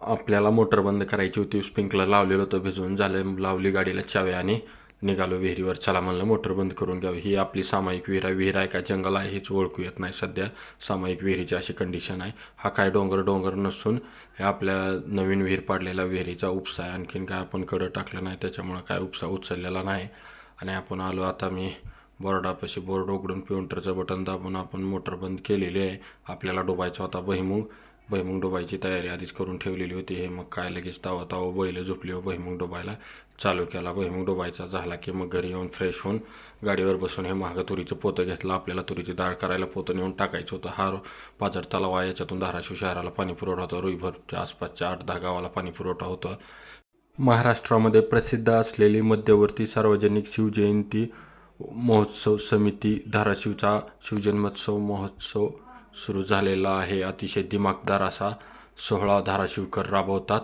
आपल्याला मोटर बंद करायची होती. स्प्रिंकलर लावलेलं होतं, भिजवून झालं, लावली गाडीला चावी आणि निघालो विहिरीवर. चला म्हणलं मोटर बंद करून घ्यावी. ही आपली सामायिक विहीर आहे. विहीर आहे का जंगल आहे हेच ओळखू येत नाही सध्या. सामायिक विहिरीची अशी कंडिशन आहे. हा काय डोंगर नसून हे आपल्या नवीन विहीर पाडलेला विहिरीचा उपसा आहे. आणखीन काय आपण कडं टाकलं नाही त्याच्यामुळं काय उपसा उचललेला नाही. आणि आपण आलो आता. मी बोर्डापाशी बोर्ड उघडून पिउंटरचं बटन दाबून आपण मोटर बंद केलेली आहे. आपल्याला डोबायचा होता भुईमुग डोबायची तयारी आधीच करून ठेवलेली होती. हे मग काय लगेच तावा बैल झोपली हो भुईमुग डोबायला चालू केला. भुईमुग डोबायचा झाला की मग घरी येऊन फ्रेश होऊन गाडीवर बसून हे महाग तुरीचं पोतं घेतलं. आपल्याला तुरीची डाळ करायला पोतं नेऊन टाकायचं होतं. हा पाझर तलाव आहे, याच्यातून धाराशिव शहराला पाणी पुरवठा होता. रुईभरच्या आसपासच्या 8-10 गावाला पाणी पुरवठा होता. महाराष्ट्रामध्ये प्रसिद्ध असलेली मध्यवर्ती सार्वजनिक शिवजयंती महोत्सव समिती धाराशिवचा शिवजन्मोत्सव महोत्सव सुरू झालेला आहे. अतिशय दिमाखदार असा सोहळा धाराशिवकर राबवतात.